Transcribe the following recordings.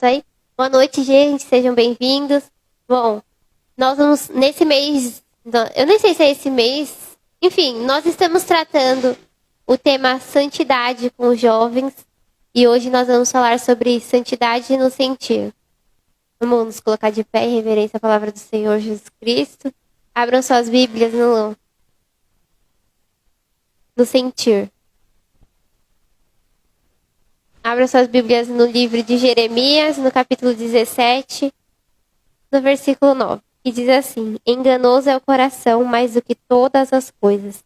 Isso aí. Boa noite, gente. Sejam bem-vindos. Bom, nós vamos, nesse mês, eu nem sei se é esse mês, enfim, nós estamos tratando o tema santidade com os jovens e hoje nós vamos falar sobre santidade no sentir. Vamos nos colocar de pé em reverência à palavra do Senhor Jesus Cristo. Abram suas Bíblias no sentir. Abra suas Bíblias no livro de Jeremias, no capítulo 17, no versículo 9, que diz assim: enganoso é o coração mais do que todas as coisas,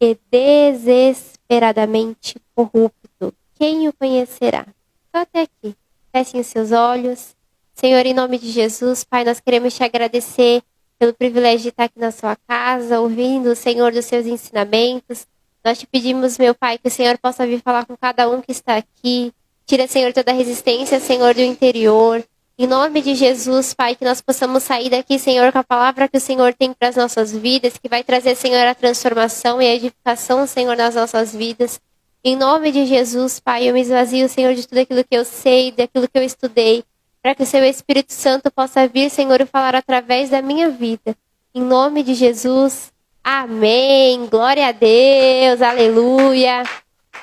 e desesperadamente corrupto. Quem o conhecerá? Só até aqui. Fechem os seus olhos. Senhor, em nome de Jesus, Pai, nós queremos te agradecer pelo privilégio de estar aqui na sua casa, ouvindo, Senhor, dos seus ensinamentos. Nós te pedimos, meu Pai, que o Senhor possa vir falar com cada um que está aqui. Tira, Senhor, toda a resistência, Senhor, do interior. Em nome de Jesus, Pai, que nós possamos sair daqui, Senhor, com a palavra que o Senhor tem para as nossas vidas, que vai trazer, Senhor, a transformação e a edificação, Senhor, nas nossas vidas. Em nome de Jesus, Pai, eu me esvazio, Senhor, de tudo aquilo que eu sei, daquilo que eu estudei, para que o Seu Espírito Santo possa vir, Senhor, e falar através da minha vida. Em nome de Jesus, amém. Glória a Deus, aleluia.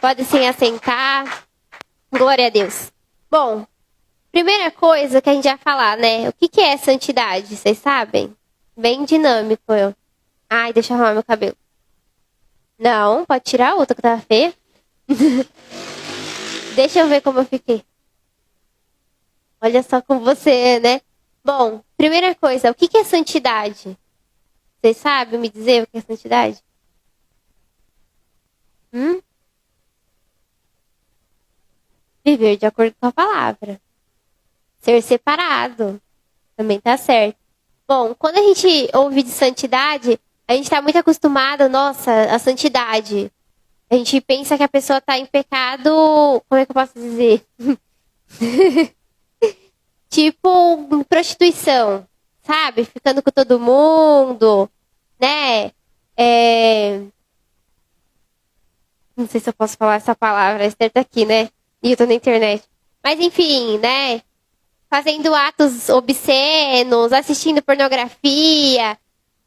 Pode se assentar. Glória a Deus. Bom, primeira coisa que a gente vai falar, né? O que é santidade? Vocês sabem? Bem dinâmico eu. Ai, deixa eu arrumar meu cabelo. Não, pode tirar a outra que tava feia. Deixa eu ver como eu fiquei. Olha só com você, né? Bom, primeira coisa, o que é santidade? Vocês sabem me dizer o que é santidade? Viver de acordo com a palavra. Ser separado. Também tá certo. Bom, quando a gente ouve de santidade, a gente tá muito acostumado, nossa, a santidade. A gente pensa que a pessoa tá em pecado, como é que eu posso dizer? Tipo, prostituição, sabe? Ficando com todo mundo, né? Não sei se eu posso falar essa palavra, a Esther tá aqui, né? E eu tô na internet. Mas enfim, né? Fazendo atos obscenos, assistindo pornografia.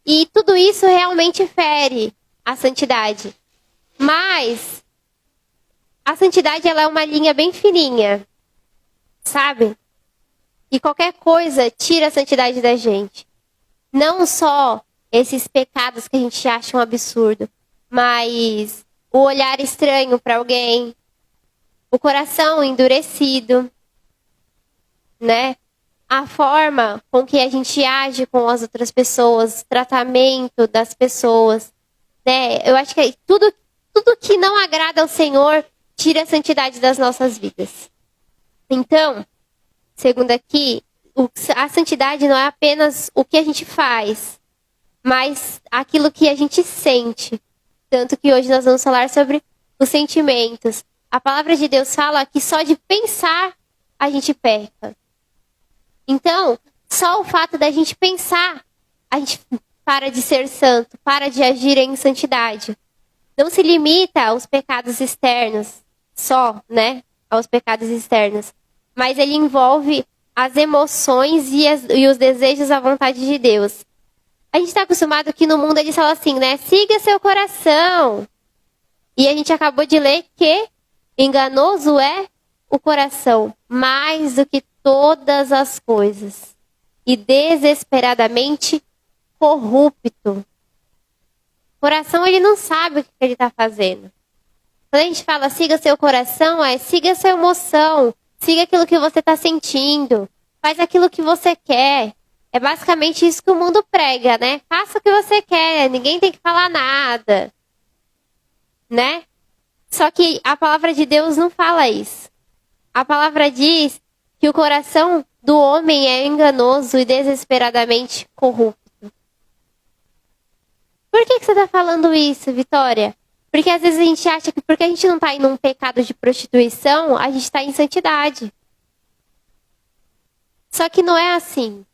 E tudo isso realmente fere a santidade. Mas a santidade, ela é uma linha bem fininha, sabe? E qualquer coisa tira a santidade da gente. Não só esses pecados que a gente acha um absurdo, mas o olhar estranho para alguém, o coração endurecido, né? A forma com que a gente age com as outras pessoas, o tratamento das pessoas, né? Eu acho que tudo que não agrada ao Senhor tira a santidade das nossas vidas. Então, segundo aqui, a santidade não é apenas o que a gente faz, mas aquilo que a gente sente. Tanto que hoje nós vamos falar sobre os sentimentos. A palavra de Deus fala que só de pensar a gente peca. Então, só o fato da gente pensar, a gente para de ser santo, para de agir em santidade. Não se limita aos pecados externos, só, né? Aos pecados externos. Mas ele envolve as emoções e os desejos à vontade de Deus. A gente está acostumado que no mundo eles falam assim, né? Siga seu coração. E a gente acabou de ler que enganoso é o coração, mais do que todas as coisas. E desesperadamente corrupto. O coração, ele não sabe o que ele está fazendo. Quando a gente fala siga seu coração, siga sua emoção. Siga aquilo que você está sentindo. Faz aquilo que você quer. É basicamente isso que o mundo prega, né? Faça o que você quer. Ninguém tem que falar nada. Né? Só que a palavra de Deus não fala isso. A palavra diz que o coração do homem é enganoso e desesperadamente corrupto. Por que você está falando isso, Vitória? Porque às vezes a gente acha que porque a gente não está em um pecado de prostituição, a gente está em santidade. Só que não é assim.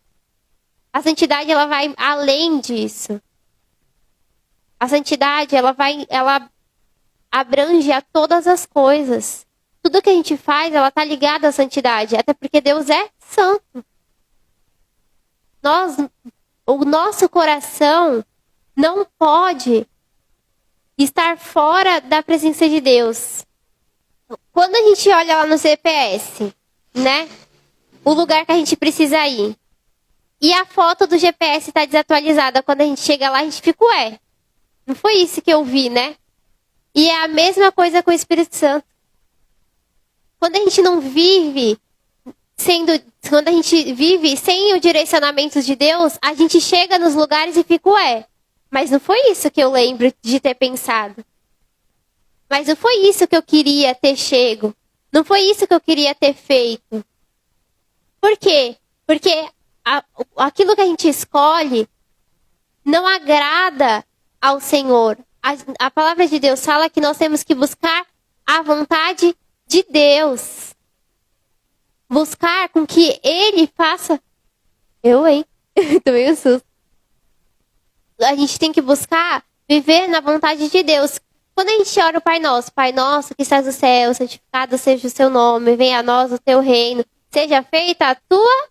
A santidade, ela vai além disso. A santidade, ela abrange a todas as coisas. Tudo que a gente faz, ela tá ligada à santidade. Até porque Deus é santo. O nosso coração não pode estar fora da presença de Deus. Quando a gente olha lá no GPS, né? O lugar que a gente precisa ir. E a foto do GPS está desatualizada. Quando a gente chega lá, a gente fica, ué. Não foi isso que eu vi, né? E é a mesma coisa com o Espírito Santo. Quando a gente não vive quando a gente vive sem o direcionamento de Deus, a gente chega nos lugares e fica, ué, mas não foi isso que eu lembro de ter pensado. Mas não foi isso que eu queria ter chego. Não foi isso que eu queria ter feito. Por quê? Porque aquilo que a gente escolhe não agrada ao Senhor. A palavra de Deus fala que nós temos que buscar a vontade de Deus. Buscar com que Ele faça... Tomei um susto. A gente tem que buscar viver na vontade de Deus. Quando a gente ora o Pai Nosso que estás no céu, santificado seja o seu nome, venha a nós o teu reino, seja feita a tua...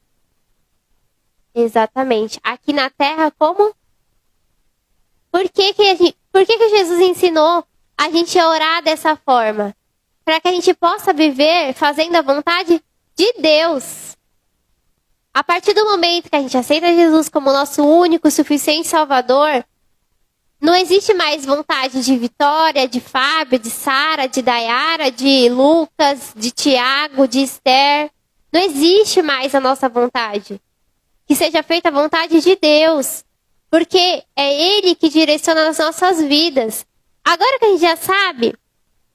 Exatamente. Aqui na terra, como? Por que Jesus ensinou a gente a orar dessa forma? Para que a gente possa viver fazendo a vontade de Deus. A partir do momento que a gente aceita Jesus como nosso único, suficiente Salvador, não existe mais vontade de Vitória, de Fábio, de Sara, de Dayara, de Lucas, de Tiago, de Esther. Não existe mais a nossa vontade. Que seja feita a vontade de Deus. Porque é Ele que direciona as nossas vidas. Agora que a gente já sabe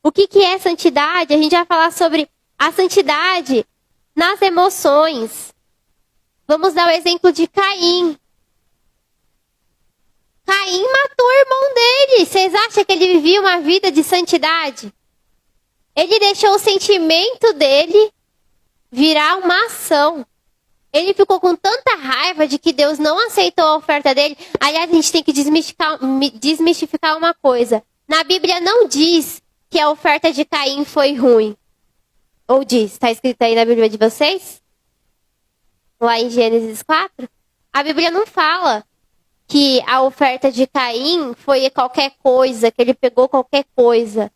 o que é santidade, a gente vai falar sobre a santidade nas emoções. Vamos dar o exemplo de Caim. Caim matou o irmão dele. Vocês acham que ele vivia uma vida de santidade? Ele deixou o sentimento dele virar uma ação. Ele ficou com tanta raiva de que Deus não aceitou a oferta dele. Aliás, a gente tem que desmistificar uma coisa. Na Bíblia não diz que a oferta de Caim foi ruim. Ou diz? Está escrito aí na Bíblia de vocês? Lá em Gênesis 4? A Bíblia não fala que a oferta de Caim foi qualquer coisa, que ele pegou qualquer coisa.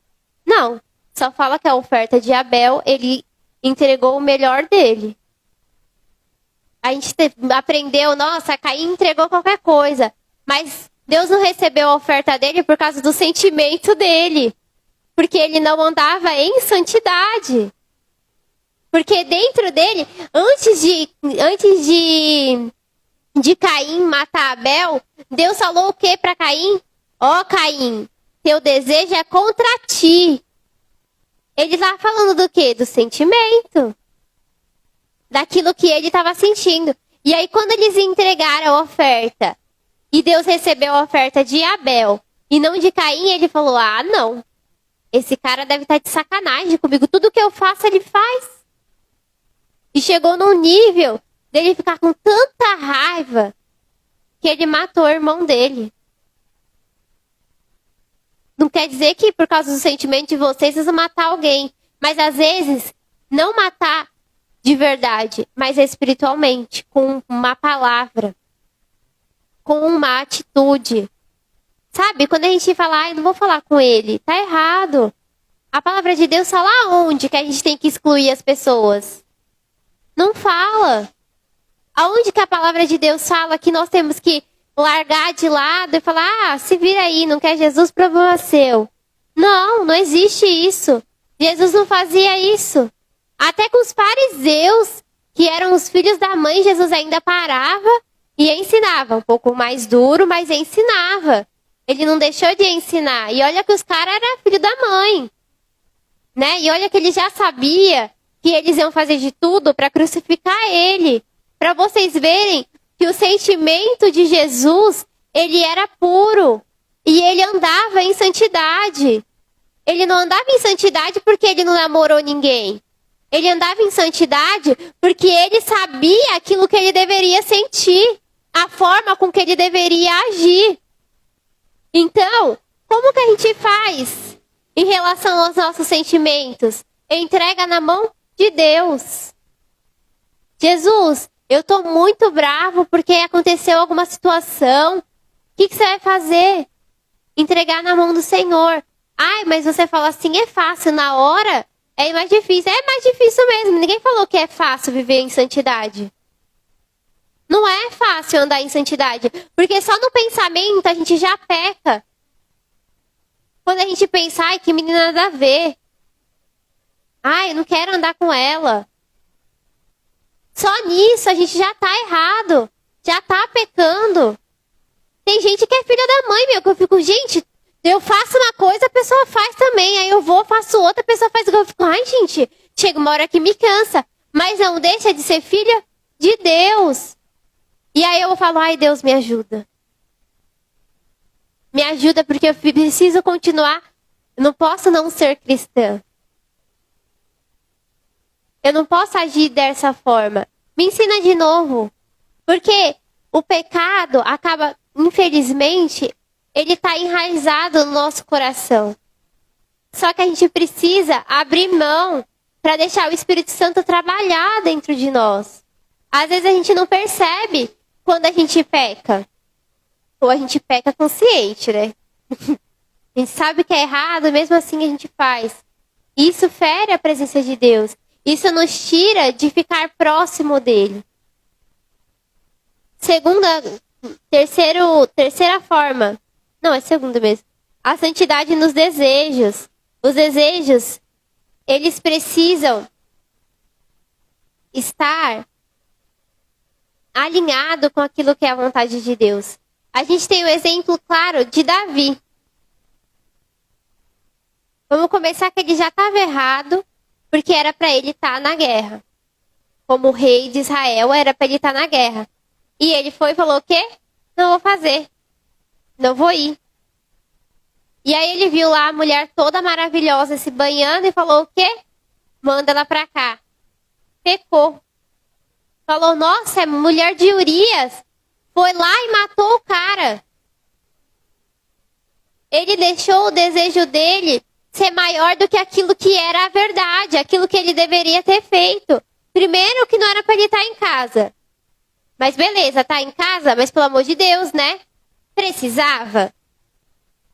Não. Só fala que a oferta de Abel, ele entregou o melhor dele. A gente aprendeu, nossa, Caim entregou qualquer coisa. Mas Deus não recebeu a oferta dele por causa do sentimento dele. Porque ele não andava em santidade. Porque dentro dele, antes de Caim matar Abel, Deus falou o que para Caim? Ó, Caim, teu desejo é contra ti. Ele estava falando do quê? Do sentimento. Daquilo que ele estava sentindo. E aí, quando eles entregaram a oferta, e Deus recebeu a oferta de Abel, e não de Caim, ele falou, ah, não. Esse cara deve estar de sacanagem comigo. Tudo que eu faço, ele faz. E chegou num nível dele ficar com tanta raiva que ele matou o irmão dele. Não quer dizer que por causa do sentimento de vocês vão matar alguém. Mas às vezes, não matar de verdade, mas espiritualmente, com uma palavra, com uma atitude. Sabe, quando a gente fala, ai, não vou falar com ele, tá errado. A palavra de Deus fala aonde que a gente tem que excluir as pessoas? Não fala. Aonde que a palavra de Deus fala que nós temos que largar de lado e falar, ah, se vira aí, não quer Jesus, problema seu. Não, não existe isso. Jesus não fazia isso. Até com os fariseus, que eram os filhos da mãe, Jesus ainda parava e ensinava. Um pouco mais duro, mas ensinava. Ele não deixou de ensinar. E olha que os caras eram filho da mãe. Né? E olha que ele já sabia que eles iam fazer de tudo para crucificar ele. Para vocês verem que o sentimento de Jesus, ele era puro. E ele andava em santidade. Ele não andava em santidade porque ele não namorou ninguém. Ele andava em santidade porque ele sabia aquilo que ele deveria sentir. A forma com que ele deveria agir. Então, como que a gente faz em relação aos nossos sentimentos? Entrega na mão de Deus. Jesus, eu tô muito bravo porque aconteceu alguma situação. O que você vai fazer? Entregar na mão do Senhor. Ai, mas você fala assim, é fácil. Na hora, é mais difícil. É mais difícil mesmo. Ninguém falou que é fácil viver em santidade. Não é fácil andar em santidade. Porque só no pensamento a gente já peca. Quando a gente pensa, ai, que menina nada a ver. Ai, eu não quero andar com ela. Só nisso a gente já tá errado. Já tá pecando. Tem gente que é filha da mãe, meu. Que eu fico, gente, eu faço uma coisa, a pessoa faz também. Aí eu vou, faço outra, a pessoa faz igual. Eu fico, ai, gente, chega uma hora que me cansa. Mas não deixa de ser filha de Deus. E aí eu falo, ai, Deus, me ajuda. Me ajuda porque eu preciso continuar. Eu não posso não ser cristã. Eu não posso agir dessa forma. Me ensina de novo. Porque o pecado acaba, infelizmente, ele está enraizado no nosso coração. Só que a gente precisa abrir mão para deixar o Espírito Santo trabalhar dentro de nós. Às vezes a gente não percebe quando a gente peca. Ou a gente peca consciente, né? A gente sabe que é errado, mesmo assim a gente faz. Isso fere a presença de Deus. Isso nos tira de ficar próximo dele. Terceira forma. Não, é segunda mesmo. A santidade nos desejos. Os desejos, eles precisam estar alinhados com aquilo que é a vontade de Deus. A gente tem o exemplo claro de Davi. Vamos começar que ele já estava errado, porque era para ele estar na guerra. Como rei de Israel, era para ele estar na guerra. E ele foi e falou o quê? Não vou fazer. Não vou ir. E aí ele viu lá a mulher toda maravilhosa se banhando e falou o quê? Manda ela pra cá. Pecou. Falou, nossa, é mulher de Urias. Foi lá e matou o cara. Ele deixou o desejo dele ser maior do que aquilo que era a verdade, aquilo que ele deveria ter feito. Primeiro que não era para ele estar em casa. Mas beleza, tá em casa, mas pelo amor de Deus, né? Precisava?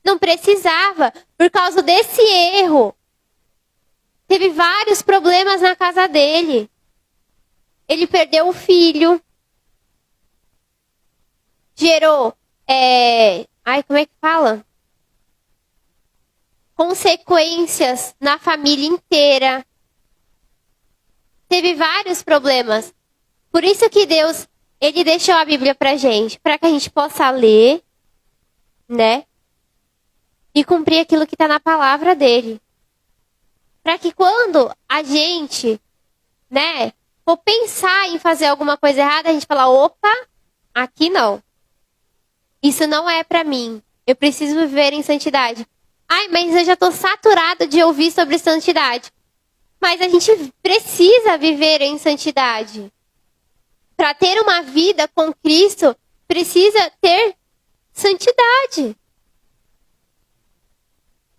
Não precisava, por causa desse erro. Teve vários problemas na casa dele. Ele perdeu o filho. Gerou, como é que fala? Consequências na família inteira. Teve vários problemas. Por isso que Deus, ele deixou a Bíblia pra gente, para que a gente possa ler, né? E cumprir aquilo que está na palavra dele. Para que quando a gente, né, for pensar em fazer alguma coisa errada, a gente fala, opa, aqui não. Isso não é para mim. Eu preciso viver em santidade. Ai, mas eu já estou saturado de ouvir sobre santidade. Mas a gente precisa viver em santidade. Para ter uma vida com Cristo, precisa ter santidade.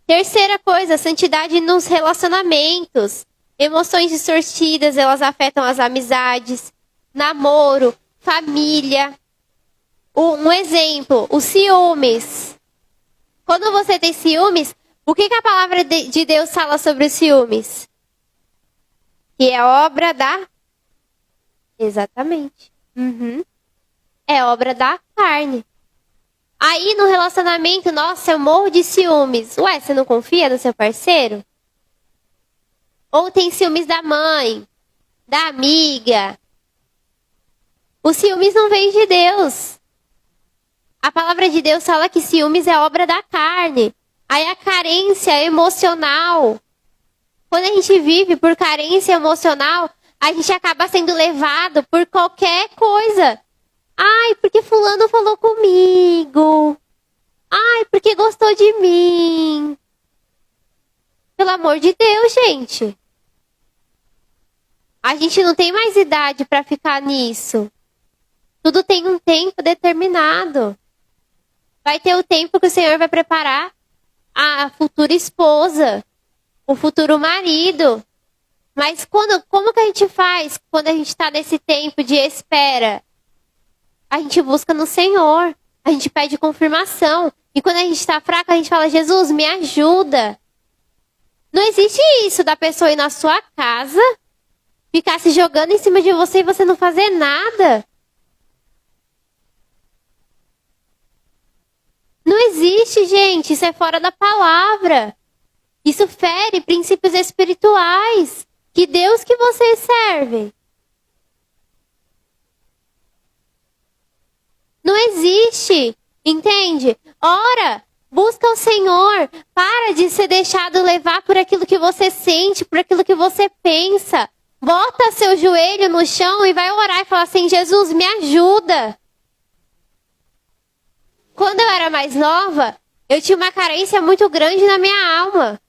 Terceira coisa, santidade nos relacionamentos. Emoções distorcidas, elas afetam as amizades, namoro, família. Um exemplo, os ciúmes. Quando você tem ciúmes, o que a palavra de Deus fala sobre os ciúmes? Que é obra da... Exatamente. É obra da carne. Aí no relacionamento, nossa, eu morro de ciúmes. Ué, você não confia no seu parceiro? Ou tem ciúmes da mãe, da amiga? Os ciúmes não vêm de Deus. A palavra de Deus fala que ciúmes é obra da carne. Aí a carência emocional. Quando a gente vive por carência emocional, a gente acaba sendo levado por qualquer coisa. Ai, porque fulano falou comigo. Ai, porque gostou de mim. Pelo amor de Deus, gente. A gente não tem mais idade para ficar nisso. Tudo tem um tempo determinado. Vai ter o tempo que o Senhor vai preparar a futura esposa, o futuro marido. Mas como que a gente faz quando a gente está nesse tempo de espera? A gente busca no Senhor. A gente pede confirmação. E quando a gente está fraco, a gente fala, Jesus, me ajuda. Não existe isso da pessoa ir na sua casa, ficar se jogando em cima de você e você não fazer nada. Não existe, gente. Isso é fora da palavra. Isso fere princípios espirituais. Que Deus que vocês servem? Não existe. Entende? Ora, busca o Senhor. Para de ser deixado levar por aquilo que você sente, por aquilo que você pensa. Bota seu joelho no chão e vai orar e falar assim, Jesus, me ajuda. Quando eu era mais nova, eu tinha uma carência muito grande na minha alma.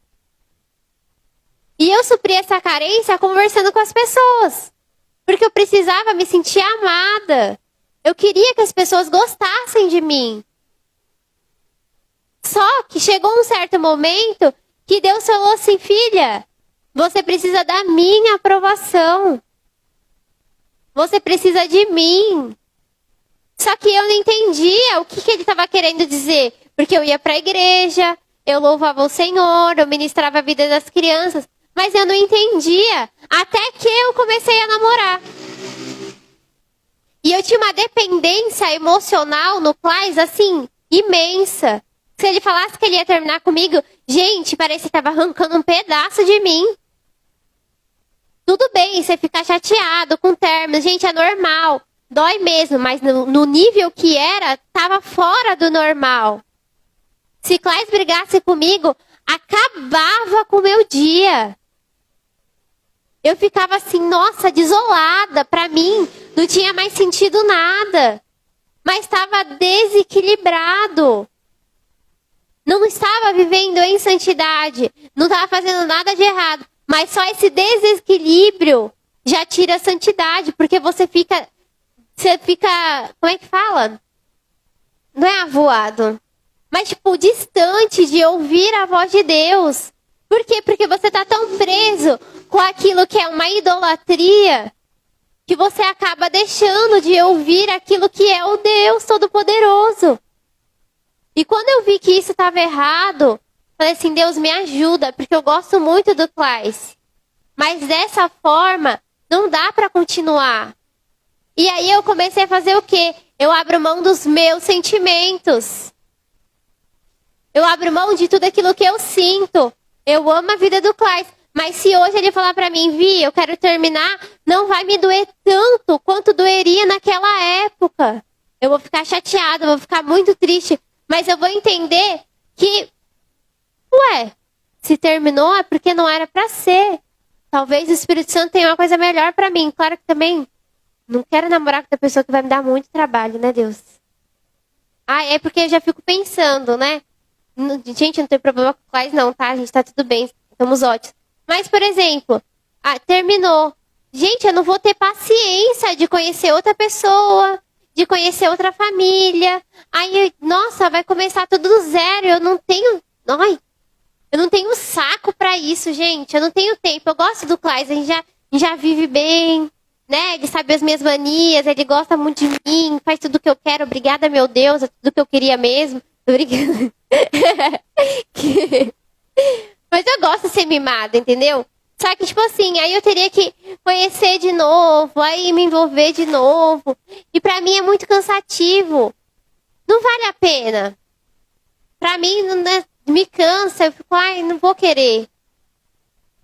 E eu supri essa carência conversando com as pessoas. Porque eu precisava me sentir amada. Eu queria que as pessoas gostassem de mim. Só que chegou um certo momento que Deus falou assim, filha, você precisa da minha aprovação. Você precisa de mim. Só que eu não entendia o que ele estava querendo dizer. Porque eu ia para a igreja, eu louvava o Senhor, eu ministrava a vida das crianças. Mas eu não entendia. Até que eu comecei a namorar. E eu tinha uma dependência emocional no Claes, assim, imensa. Se ele falasse que ele ia terminar comigo, gente, parece que estava arrancando um pedaço de mim. Tudo bem, você ficar chateado com términos, gente, é normal. Dói mesmo, mas no nível que era, tava fora do normal. Se Claes brigasse comigo, acabava com o meu dia. Eu ficava assim, nossa, desolada. Pra mim, não tinha mais sentido nada. Mas estava desequilibrado. Não estava vivendo em santidade. Não estava fazendo nada de errado. Mas só esse desequilíbrio já tira a santidade. Porque você fica, como é que fala? Não é avoado. Mas tipo, distante de ouvir a voz de Deus. Por quê? Porque você está tão preso com aquilo que é uma idolatria, que você acaba deixando de ouvir aquilo que é o Deus Todo-Poderoso. E quando eu vi que isso estava errado, falei assim, Deus me ajuda, porque eu gosto muito do Claes. Mas dessa forma, não dá para continuar. E aí eu comecei a fazer o quê? Eu abro mão dos meus sentimentos. Eu abro mão de tudo aquilo que eu sinto. Eu amo a vida do Claes. Mas se hoje ele falar pra mim, Vi, eu quero terminar, não vai me doer tanto quanto doeria naquela época. Eu vou ficar chateada, eu vou ficar muito triste. Mas eu vou entender que, se terminou é porque não era pra ser. Talvez o Espírito Santo tenha uma coisa melhor pra mim. Claro que também não quero namorar com a pessoa que vai me dar muito trabalho, né, Deus? É porque eu já fico pensando, né? Gente, não tem problema com o Claes não, tá? A gente tá tudo bem, estamos ótimos. Mas, por exemplo, terminou. Gente, eu não vou ter paciência de conhecer outra pessoa, de conhecer outra família. Aí, nossa, vai começar tudo do zero. Eu não tenho saco pra isso, gente. Eu não tenho tempo. Eu gosto do Claes, a gente já vive bem, né? Ele sabe as minhas manias, ele gosta muito de mim, faz tudo o que eu quero. Obrigada, meu Deus, é tudo que eu queria mesmo. Obrigada. Mas eu gosto de ser mimada, entendeu? Só que, tipo assim, aí eu teria que conhecer de novo, aí me envolver de novo. E pra mim é muito cansativo. Não vale a pena. Pra mim, me cansa, eu fico, não vou querer.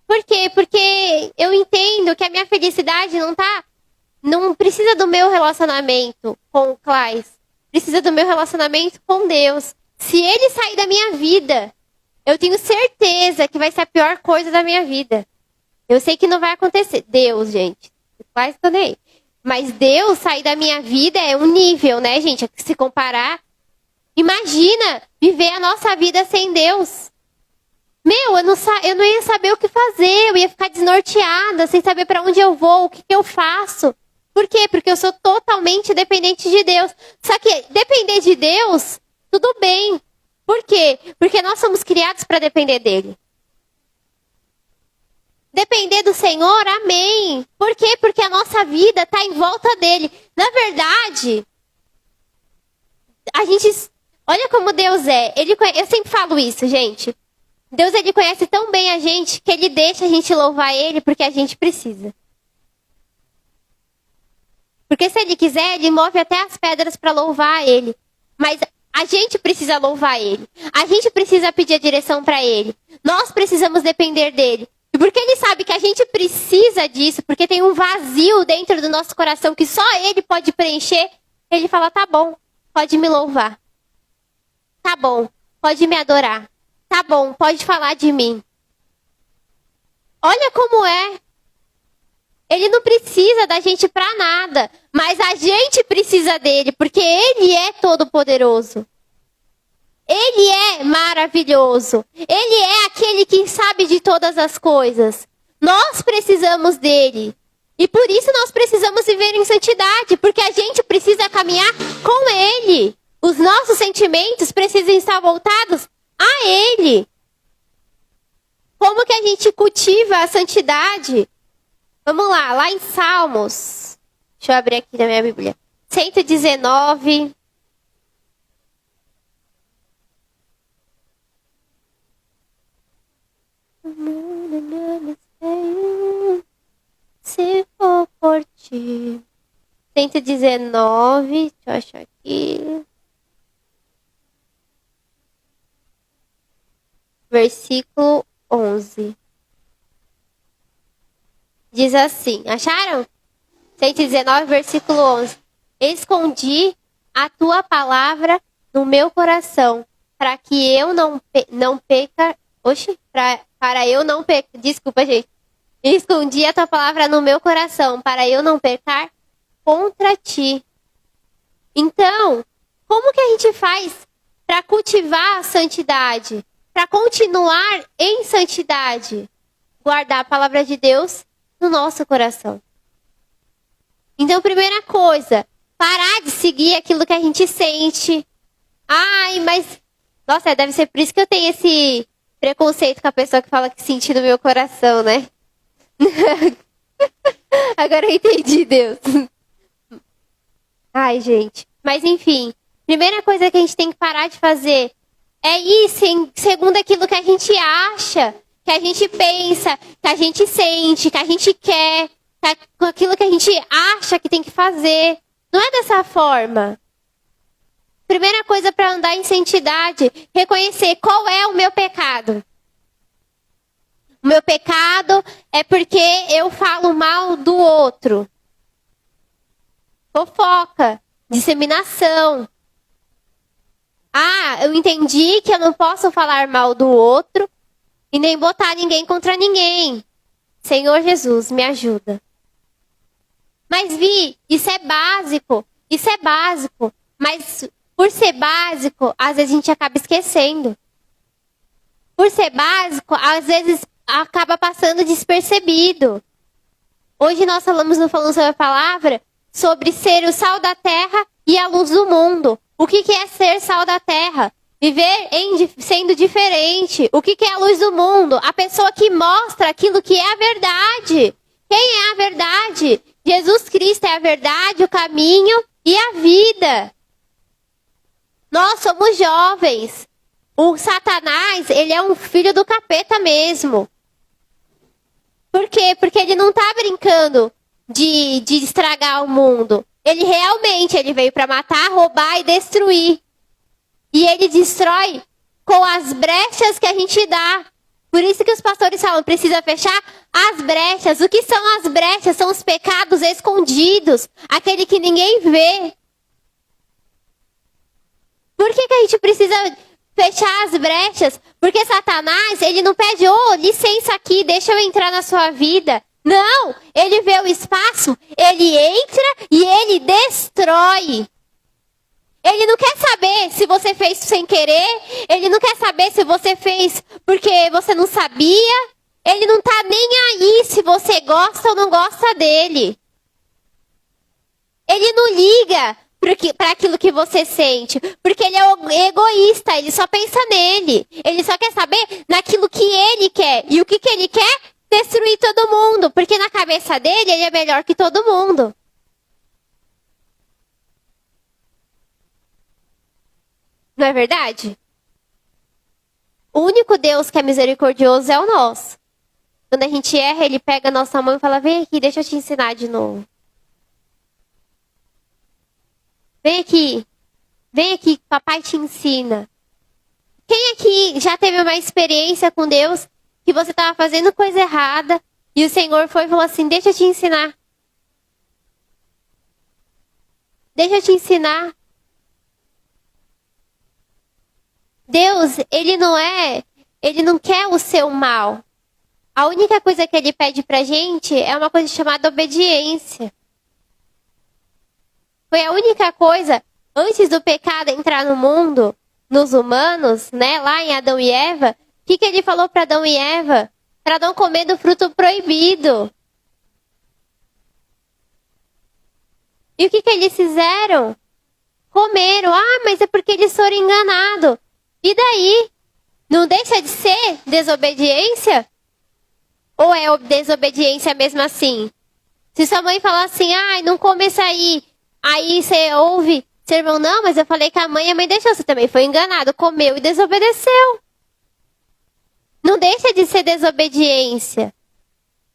Por quê? Porque eu entendo que a minha felicidade não precisa do meu relacionamento com o Claes. Precisa do meu relacionamento com Deus. Se ele sair da minha vida, eu tenho certeza que vai ser a pior coisa da minha vida. Eu sei que não vai acontecer. Deus, gente. Quase tô nem aí. Mas Deus sair da minha vida é um nível, né, gente? Se comparar. Imagina viver a nossa vida sem Deus. Meu, eu não ia saber o que fazer. Eu ia ficar desnorteada, sem saber para onde eu vou, o que eu faço. Por quê? Porque eu sou totalmente dependente de Deus. Só que depender de Deus, tudo bem. Por quê? Porque nós somos criados para depender dele. depender do Senhor, amém. Por quê? Porque a nossa vida está em volta dele. Na verdade, olha como Deus é. Eu sempre falo isso, gente. Deus, ele conhece tão bem a gente que ele deixa a gente louvar ele porque a gente precisa. Porque se ele quiser, ele move até as pedras para louvar ele. Mas a gente precisa louvar ele. A gente precisa pedir a direção para ele. Nós precisamos depender dele. E porque ele sabe que a gente precisa disso, porque tem um vazio dentro do nosso coração que só ele pode preencher, ele fala, tá bom, pode me louvar. Tá bom, pode me adorar. Tá bom, pode falar de mim. Olha como é. Ele não precisa da gente para nada, mas a gente precisa dele, porque ele é todo-poderoso. Ele é maravilhoso. Ele é aquele que sabe de todas as coisas. Nós precisamos dele. E por isso nós precisamos viver em santidade, porque a gente precisa caminhar com ele. Os nossos sentimentos precisam estar voltados a ele. Como que a gente cultiva a santidade? Vamos lá em Salmos. Deixa eu abrir aqui na minha Bíblia. 119. Se for por ti. 119. Deixa eu achar aqui. Versículo 11. Diz assim, acharam? 119, versículo 11. Escondi a tua palavra no meu coração, para que eu não peca... Oxi, para eu não pecar... Desculpa, gente. Escondi a tua palavra no meu coração, para eu não pecar contra ti. Então, como que a gente faz para cultivar a santidade? Para continuar em santidade? Guardar a palavra de Deus no nosso coração. Então, primeira coisa, parar de seguir aquilo que a gente sente. Ai, mas... Nossa, deve ser por isso que eu tenho esse preconceito com a pessoa que fala que senti no meu coração, né? Agora eu entendi, Deus. Ai, gente. Mas, enfim, primeira coisa que a gente tem que parar de fazer é ir segundo aquilo que a gente acha, que a gente pensa, que a gente sente, que a gente quer, com aquilo que a gente acha que tem que fazer. Não é dessa forma. Primeira coisa para andar em santidade, reconhecer qual é o meu pecado. O meu pecado é porque eu falo mal do outro. Fofoca, disseminação. Ah, eu entendi que eu não posso falar mal do outro e nem botar ninguém contra ninguém. Senhor Jesus, me ajuda. Mas Vi, isso é básico. Mas por ser básico, às vezes a gente acaba esquecendo. Por ser básico, às vezes acaba passando despercebido. Hoje nós falamos sobre a palavra, sobre ser o sal da terra e a luz do mundo. O que é ser sal da terra? Viver sendo diferente. O que é a luz do mundo? A pessoa que mostra aquilo que é a verdade. Quem é a verdade? Jesus Cristo é a verdade, o caminho e a vida. Nós somos jovens. O Satanás, ele é um filho do capeta mesmo. Por quê? Porque ele não está brincando de estragar o mundo. Ele realmente veio para matar, roubar e destruir. E ele destrói com as brechas que a gente dá. Por isso que os pastores falam, precisa fechar as brechas. O que são as brechas? São os pecados escondidos. Aquele que ninguém vê. Por que a gente precisa fechar as brechas? Porque Satanás, ele não pede, licença aqui, deixa eu entrar na sua vida. Não, ele vê o espaço, ele entra e ele destrói. Ele não quer saber se você fez sem querer, ele não quer saber se você fez porque você não sabia. Ele não tá nem aí se você gosta ou não gosta dele. Ele não liga para aquilo que você sente, porque ele é egoísta, ele só pensa nele. Ele só quer saber naquilo que ele quer. E o que ele quer? destruir todo mundo, porque na cabeça dele ele é melhor que todo mundo. Não é verdade? O único Deus que é misericordioso é o nosso. Quando a gente erra, ele pega a nossa mão e fala: vem aqui, deixa eu te ensinar de novo. Vem aqui, papai te ensina. Quem aqui já teve uma experiência com Deus que você estava fazendo coisa errada e o Senhor foi e falou assim: deixa eu te ensinar. Deixa eu te ensinar. Deus, ele não quer o seu mal. A única coisa que ele pede pra gente é uma coisa chamada obediência. Foi a única coisa, antes do pecado entrar no mundo, nos humanos, né, lá em Adão e Eva, o que ele falou para Adão e Eva? Para não comer do fruto proibido. E o que eles fizeram? Comeram. Ah, mas é porque eles foram enganados. E daí? Não deixa de ser desobediência? Ou é desobediência mesmo assim? Se sua mãe falar assim: ai, não come isso aí. Aí você ouve, seu irmão: não, mas eu falei que a mãe deixou. Você também foi enganado, comeu e desobedeceu. Não deixa de ser desobediência.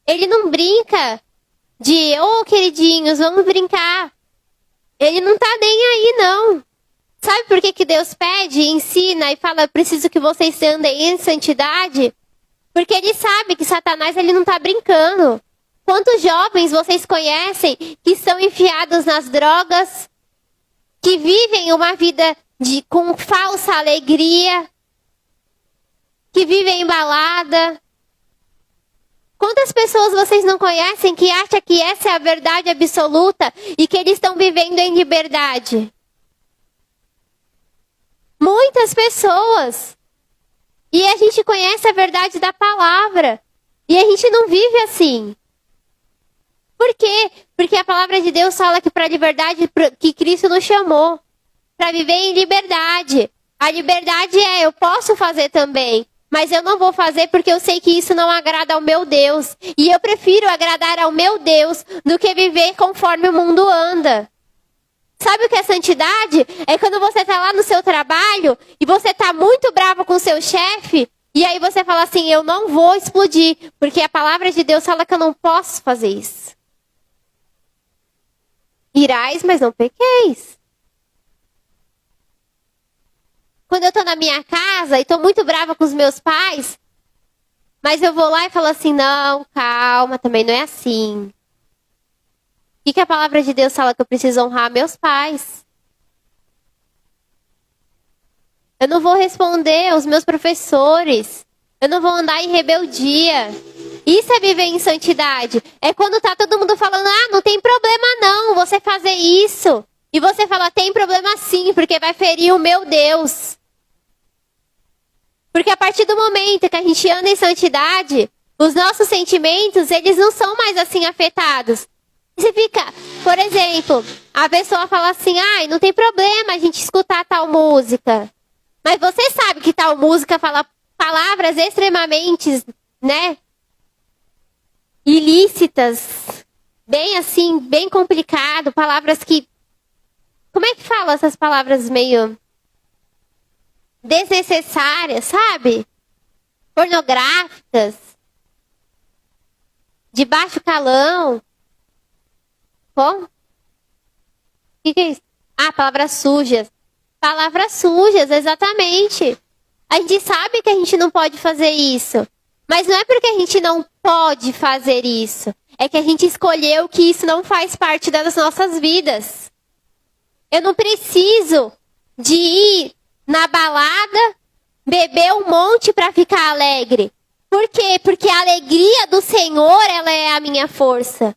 Ele não brinca de: queridinhos, vamos brincar. Ele não tá nem aí, não. Sabe por que Deus pede, ensina e fala: eu preciso que vocês andem em santidade? Porque ele sabe que Satanás ele não tá brincando. Quantos jovens vocês conhecem que estão enfiados nas drogas, que vivem uma vida com falsa alegria, que vivem em balada? Quantas pessoas vocês não conhecem que acham que essa é a verdade absoluta e que eles estão vivendo em liberdade? Muitas pessoas. E a gente conhece a verdade da palavra. E a gente não vive assim. Por quê? Porque a palavra de Deus fala que para a liberdade que Cristo nos chamou. Para viver em liberdade. A liberdade eu posso fazer também. Mas eu não vou fazer porque eu sei que isso não agrada ao meu Deus. E eu prefiro agradar ao meu Deus do que viver conforme o mundo anda. Sabe o que é santidade? É quando você está lá no seu trabalho e você está muito bravo com o seu chefe. E aí você fala assim: eu não vou explodir. Porque a palavra de Deus fala que eu não posso fazer isso. Irais, mas não pequeis. Quando eu estou na minha casa e estou muito brava com os meus pais, mas eu vou lá e falo assim: não, calma, também não é assim. O que a palavra de Deus fala? Que eu preciso honrar meus pais. Eu não vou responder aos meus professores. Eu não vou andar em rebeldia. Isso é viver em santidade. É quando tá todo mundo falando: ah, não tem problema não você fazer isso. E você fala: tem problema sim, porque vai ferir o meu Deus. Porque a partir do momento que a gente anda em santidade, os nossos sentimentos, eles não são mais assim afetados. Você fica, por exemplo, a pessoa fala assim: ai, não tem problema a gente escutar tal música. Mas você sabe que tal música fala palavras extremamente, né, ilícitas, bem assim, bem complicado, palavras que... Como é que fala essas palavras meio desnecessárias, sabe? Pornográficas, de baixo calão. Como? O que é isso? Ah, palavras sujas. Palavras sujas, exatamente. A gente sabe que a gente não pode fazer isso. Mas não é porque a gente não pode fazer isso. É que a gente escolheu que isso não faz parte das nossas vidas. Eu não preciso de ir na balada, beber um monte para ficar alegre. Por quê? Porque a alegria do Senhor, ela é a minha força.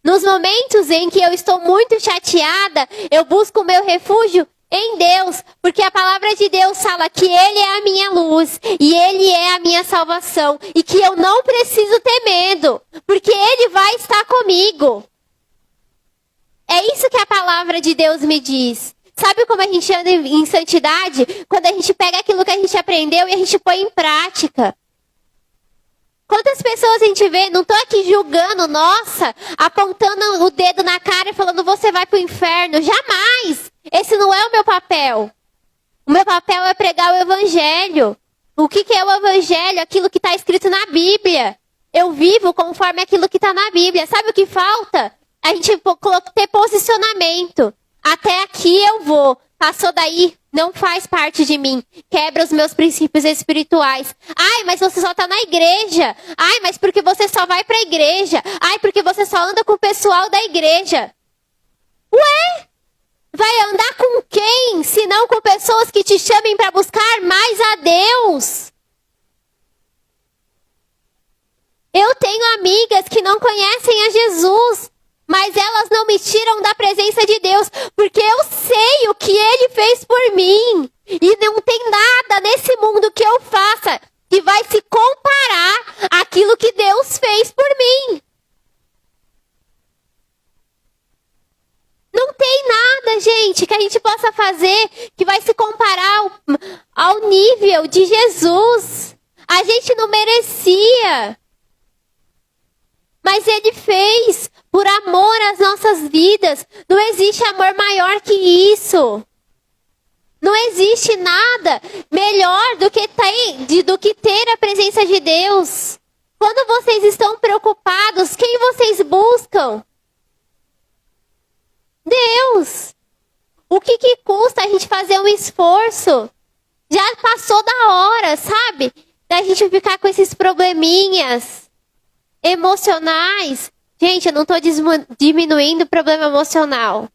Nos momentos em que eu estou muito chateada, eu busco o meu refúgio em Deus, porque a palavra de Deus fala que Ele é a minha luz e Ele é a minha salvação e que eu não preciso ter medo, porque Ele vai estar comigo. É isso que a palavra de Deus me diz. Sabe como a gente anda em santidade? Quando a gente pega aquilo que a gente aprendeu e a gente põe em prática. Quantas pessoas a gente vê, não tô aqui julgando, nossa, apontando o dedo na cara e falando, você vai pro inferno. Jamais! Esse não é o meu papel. O meu papel é pregar o evangelho. O que é o evangelho? Aquilo que está escrito na Bíblia. Eu vivo conforme aquilo que está na Bíblia. Sabe o que falta? A gente ter posicionamento. Até aqui eu vou. Passou daí, não faz parte de mim. Quebra os meus princípios espirituais. Ai, mas você só está na igreja. Ai, mas porque você só vai para a igreja. Ai, porque você só anda com o pessoal da igreja. Ué? Vai andar com quem? Se não com pessoas que te chamem para buscar mais a Deus. Eu tenho amigas que não conhecem a Jesus, mas elas não me tiram da presença de Deus, porque eu sei o que Ele fez por mim. E não tem nada nesse mundo que eu faça que vai se comparar àquilo que Deus fez por mim. Não tem nada, gente, que a gente possa fazer que vai se comparar ao nível de Jesus. A gente não merecia. Mas Ele fez por amor às nossas vidas. Não existe amor maior que isso. Não existe nada melhor do que ter a presença de Deus. Quando vocês estão preocupados, quem vocês buscam? Deus. O que custa a gente fazer um esforço? Já passou da hora, sabe? Da gente ficar com esses probleminhas emocionais. Gente, eu não estou diminuindo o problema emocional.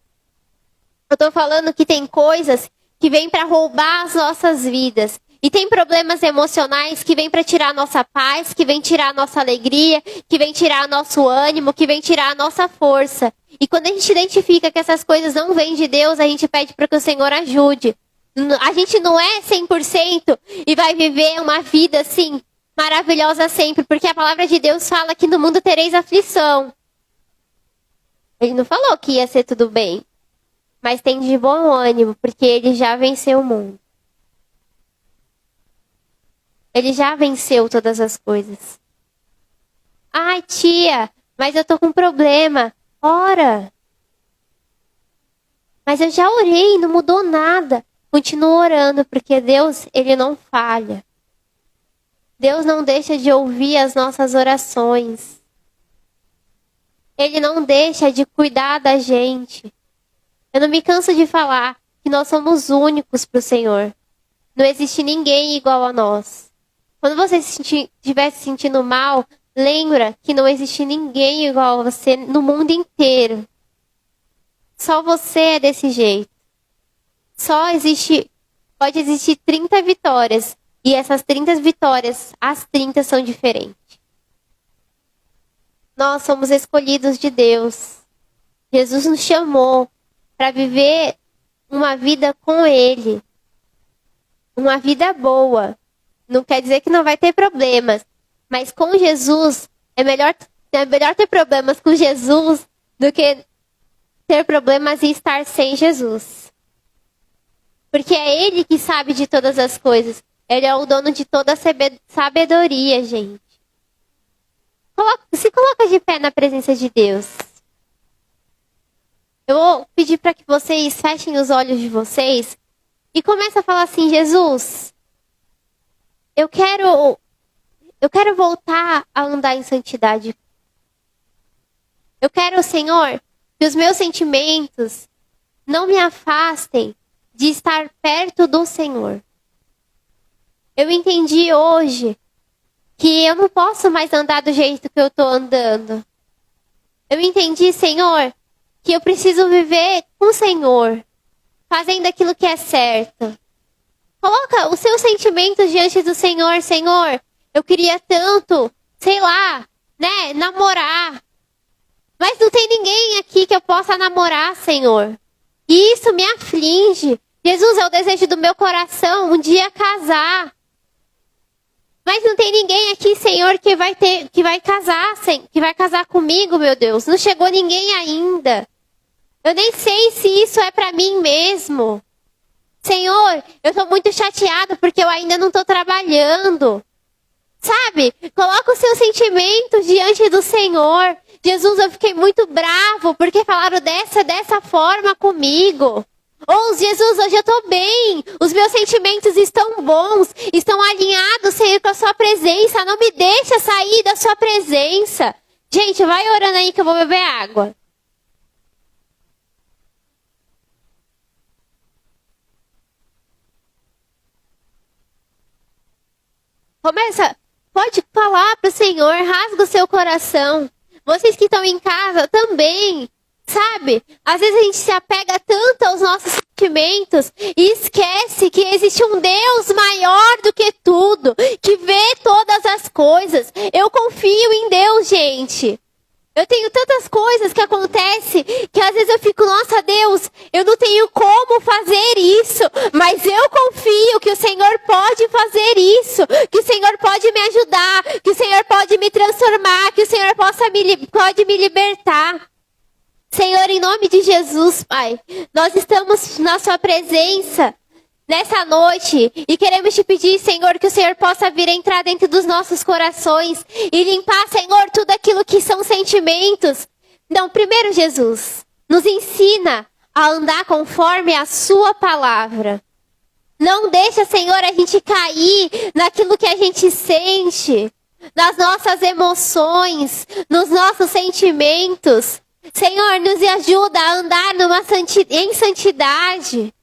Eu estou falando que tem coisas que vêm para roubar as nossas vidas. E tem problemas emocionais que vêm para tirar a nossa paz, que vêm tirar a nossa alegria, que vêm tirar nosso ânimo, que vêm tirar a nossa força. E quando a gente identifica que essas coisas não vêm de Deus, a gente pede para que o Senhor ajude. A gente não é 100% e vai viver uma vida assim, maravilhosa sempre, porque a palavra de Deus fala que no mundo tereis aflição. Ele não falou que ia ser tudo bem, mas tem de bom ânimo, porque Ele já venceu o mundo. Ele já venceu todas as coisas. Ai, tia, mas eu tô com problema. Ora. Mas eu já orei, não mudou nada. Continuo orando, porque Deus, Ele não falha. Deus não deixa de ouvir as nossas orações. Ele não deixa de cuidar da gente. Eu não me canso de falar que nós somos únicos para o Senhor. Não existe ninguém igual a nós. Quando você estiver se sentindo mal, lembra que não existe ninguém igual a você no mundo inteiro. Só você é desse jeito. Pode existir 30 vitórias. E essas 30 vitórias, as 30 são diferentes. Nós somos escolhidos de Deus. Jesus nos chamou para viver uma vida com Ele. Uma vida boa. Não quer dizer que não vai ter problemas. Mas com Jesus, é melhor ter problemas com Jesus do que ter problemas e estar sem Jesus. Porque é Ele que sabe de todas as coisas. Ele é o dono de toda a sabedoria, gente. Se coloca de pé na presença de Deus. Eu vou pedir para que vocês fechem os olhos de vocês e comecem a falar assim, Jesus, eu quero voltar a andar em santidade. Eu quero, Senhor, que os meus sentimentos não me afastem de estar perto do Senhor. Eu entendi hoje que eu não posso mais andar do jeito que eu estou andando. Eu entendi, Senhor, que eu preciso viver com o Senhor, fazendo aquilo que é certo. Coloca os seus sentimentos diante do Senhor. Senhor, eu queria tanto, sei lá, namorar. Mas não tem ninguém aqui que eu possa namorar, Senhor. E isso me aflige. Jesus, é o desejo do meu coração um dia casar. Mas não tem ninguém aqui, Senhor, que vai casar comigo, meu Deus. Não chegou ninguém ainda. Eu nem sei se isso é para mim mesmo. Senhor, eu estou muito chateado porque eu ainda não estou trabalhando. Sabe? Coloca os seus sentimentos diante do Senhor. Jesus, eu fiquei muito bravo porque falaram dessa forma comigo. Ou, Jesus, hoje eu tô bem. Os meus sentimentos estão bons. Estão alinhados, Senhor, com a sua presença. Não me deixa sair da sua presença. Gente, vai orando aí que eu vou beber água. Começa, pode falar para o Senhor, rasga o seu coração. Vocês que estão em casa também, sabe? Às vezes a gente se apega tanto aos nossos sentimentos e esquece que existe um Deus maior do que tudo, que vê todas as coisas. Eu confio em Deus, gente. Eu tenho tantas coisas que acontecem que às vezes eu fico, nossa Deus, eu não tenho como fazer isso, mas eu confio que o Senhor pode fazer isso, que o Senhor pode me ajudar, que o Senhor pode me transformar, que o Senhor pode me libertar. Senhor, em nome de Jesus, Pai, nós estamos na sua presença nessa noite e queremos te pedir, Senhor, que o Senhor possa vir entrar dentro dos nossos corações e limpar, Senhor, tudo aquilo que são sentimentos. Então, primeiro, Jesus, nos ensina a andar conforme a sua palavra. Não deixa, Senhor, a gente cair naquilo que a gente sente, nas nossas emoções, nos nossos sentimentos. Senhor, nos ajuda a andar em santidade.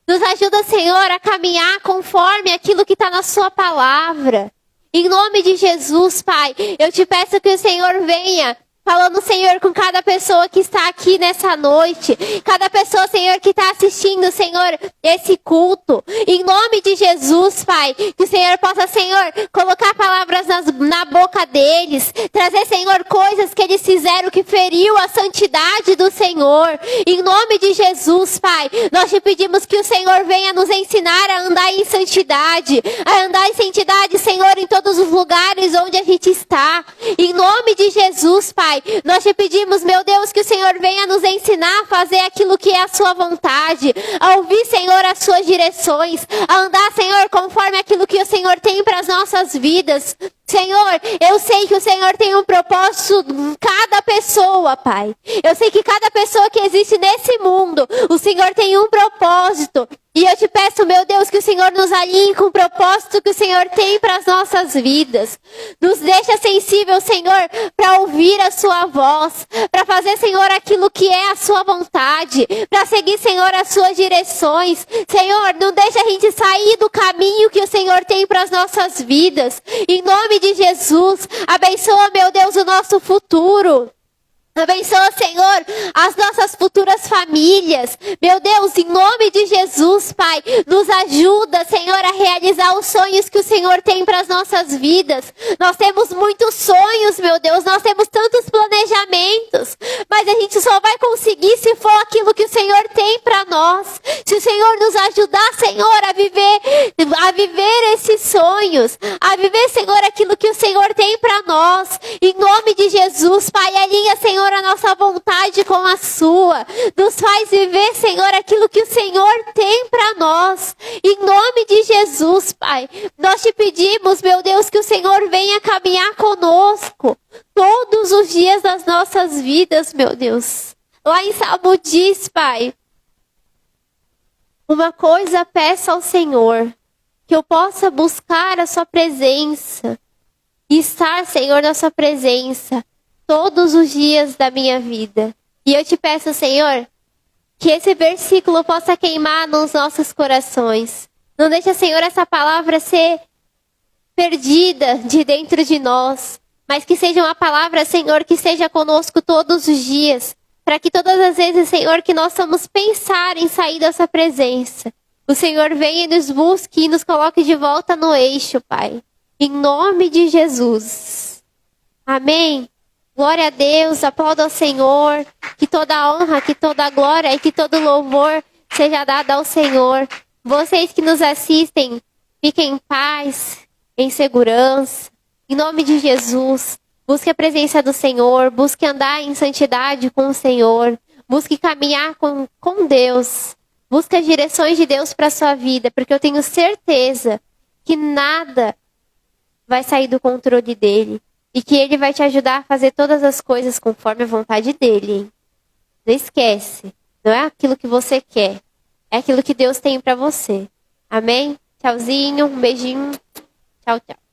Nos ajuda, Senhor, a caminhar conforme aquilo que está na sua palavra. Em nome de Jesus, Pai, eu te peço que o Senhor venha falando, Senhor, com cada pessoa que está aqui nessa noite. Cada pessoa, Senhor, que está assistindo, Senhor, esse culto. Em nome de Jesus, Pai, que o Senhor possa, Senhor, colocar palavras na boca deles. Trazer, Senhor, coisas que eles fizeram que feriu a santidade do Senhor. Em nome de Jesus, Pai, nós te pedimos que o Senhor venha nos ensinar a andar em santidade. A andar em santidade, Senhor, em todos os lugares onde a gente está. Em nome de Jesus, Pai, nós te pedimos, meu Deus, que o Senhor venha nos ensinar a fazer aquilo que é a sua vontade, a ouvir, Senhor, as suas direções, a andar, Senhor, conforme aquilo que o Senhor tem para as nossas vidas. Senhor, eu sei que o Senhor tem um propósito em cada pessoa, Pai. Eu sei que cada pessoa que existe nesse mundo, o Senhor tem um propósito. E eu te peço, meu Deus, que o Senhor nos alinhe com o propósito que o Senhor tem para as nossas vidas. Nos deixa sensível, Senhor, para ouvir a sua voz, para fazer, Senhor, aquilo que é a sua vontade, para seguir, Senhor, as suas direções. Senhor, não deixa a gente sair do caminho que o Senhor tem para as nossas vidas. Em nome de Jesus, abençoa, meu Deus, o nosso futuro. Abençoa, Senhor, as nossas futuras famílias. Meu Deus, em nome de Jesus, Pai, nos ajuda, Senhor, a realizar os sonhos que o Senhor tem para as nossas vidas. Nós temos muitos sonhos, meu Deus, nós temos tantos planejamentos, mas a gente só vai conseguir se for aquilo que o Senhor tem para nós. Se o Senhor nos ajudar, Senhor, a viver esses sonhos, a viver, Senhor, aquilo que o Senhor tem para nós. Em nome de Jesus, Pai, alinha, Senhor, a nossa vontade com a sua. Nos faz viver, Senhor, aquilo que o Senhor tem para nós. Em nome de Jesus, Pai, nós te pedimos, meu Deus, que o Senhor venha caminhar conosco todos os dias das nossas vidas, meu Deus. Lá em Salmo diz, Pai, uma coisa peço ao Senhor, que eu possa buscar a sua presença e estar, Senhor, na sua presença todos os dias da minha vida. E eu te peço, Senhor, que esse versículo possa queimar nos nossos corações. Não deixa, Senhor, essa palavra ser perdida de dentro de nós, mas que seja uma palavra, Senhor, que seja conosco todos os dias, para que todas as vezes, Senhor, que nós vamos pensar em sair dessa presença, o Senhor venha e nos busque e nos coloque de volta no eixo, Pai. Em nome de Jesus. Amém. Glória a Deus, aplauda ao Senhor, que toda a honra, que toda a glória e que todo louvor seja dado ao Senhor. Vocês que nos assistem, fiquem em paz, em segurança, em nome de Jesus. Busque a presença do Senhor, busque andar em santidade com o Senhor, busque caminhar com Deus, busque as direções de Deus para a sua vida, porque eu tenho certeza que nada vai sair do controle dele. E que ele vai te ajudar a fazer todas as coisas conforme a vontade dele, hein? Não esquece. Não é aquilo que você quer. É aquilo que Deus tem pra você. Amém? Tchauzinho, um beijinho. Tchau, tchau.